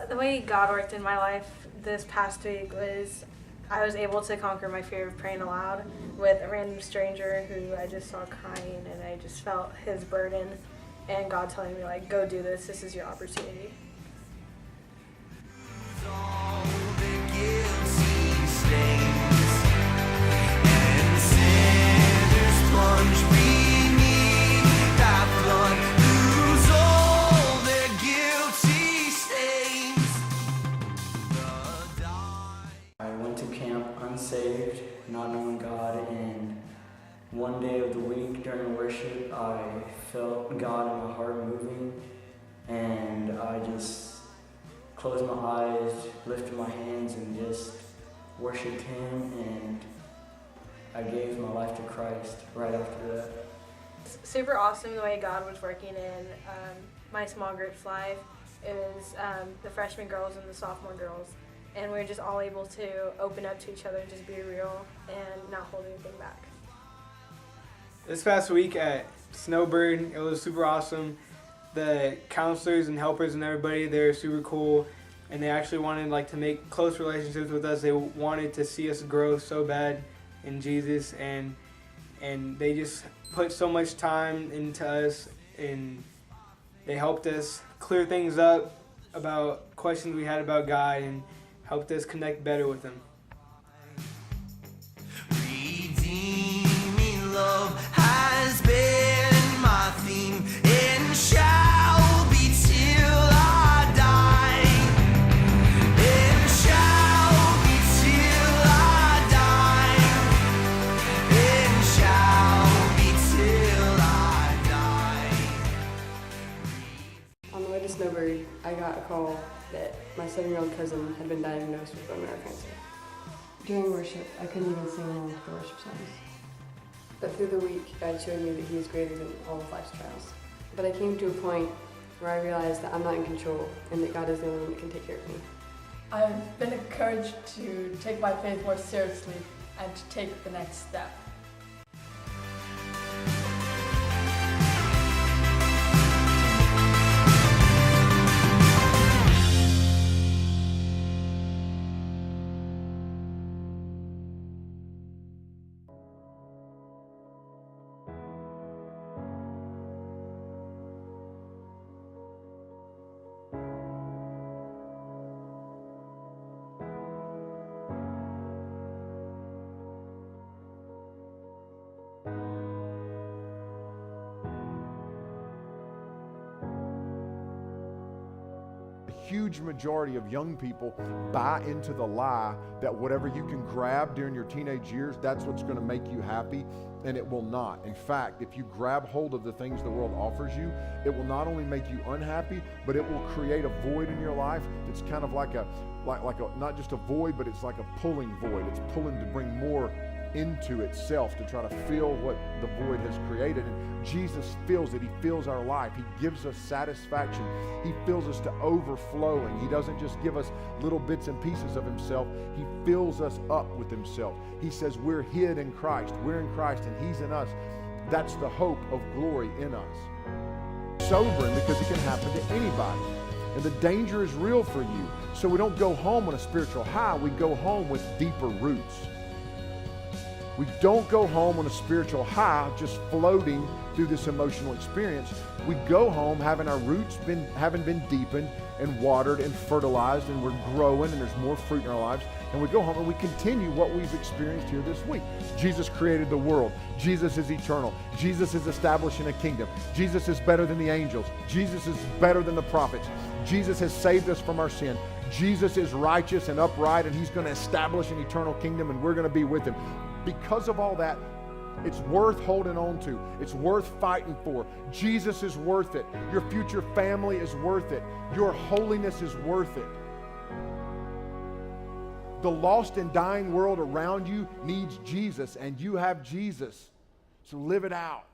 The way God worked in my life this past week was I was able to conquer my fear of praying aloud with a random stranger who I just saw crying, and I just felt his burden and God telling me, like, go do this. This is your opportunity. I went to camp unsaved, not knowing God, and one day of the week during worship, I felt God in my heart moving, and I just closed my eyes, lifted my hands, and just worshiped Him, and I gave my life to Christ right after that. It's super awesome the way God was working in my small group's life. It was the freshman girls and the sophomore girls, and we were just all able to open up to each other, just be real, and not hold anything back. This past week at Snowbird, it was super awesome. The counselors and helpers and everybody, they're super cool, and they actually wanted to make close relationships with us. They wanted to see us grow so bad in Jesus, and they just put so much time into us, and they helped us clear things up about questions we had about God and helped us connect better with Him. Redeeming love has been my theme and shall be till I die. And shall be till I die. And shall be till I die. On the way to Snowbird, I got a call that my 7-year-old cousin had been diagnosed with bone marrow cancer. During worship, I couldn't even sing along with the worship songs. But through the week, God showed me that He is greater than all of life's trials. But I came to a point where I realized that I'm not in control and that God is the only one that can take care of me. I've been encouraged to take my faith more seriously and to take the next step. A huge majority of young people buy into the lie that whatever you can grab during your teenage years, that's what's going to make you happy, and it will not. In fact, if you grab hold of the things the world offers you, it will not only make you unhappy, but it will create a void in your life that's kind of like a not just a void, but it's like a pulling void. It's pulling to bring more into itself to try to fill what the void has created. And Jesus fills it. He fills our life. He gives us satisfaction. He fills us to overflowing. He doesn't just give us little bits and pieces of Himself. He fills us up with Himself. He says we're hid in Christ. We're in Christ and He's in us. That's the hope of glory in us. Sobering because it can happen to anybody. And the danger is real for you. So we don't go home on a spiritual high. We go home with deeper roots. We don't go home on a spiritual high just floating through this emotional experience. We go home having our roots having been deepened and watered and fertilized, and we're growing and there's more fruit in our lives. And we go home and we continue what we've experienced here this week. Jesus created the world. Jesus is eternal. Jesus is establishing a kingdom. Jesus is better than the angels. Jesus is better than the prophets. Jesus has saved us from our sin. Jesus is righteous and upright, and He's going to establish an eternal kingdom, and we're going to be with Him. Because of all that, it's worth holding on to. It's worth fighting for. Jesus is worth it. Your future family is worth it. Your holiness is worth it. The lost and dying world around you needs Jesus, and you have Jesus. So live it out.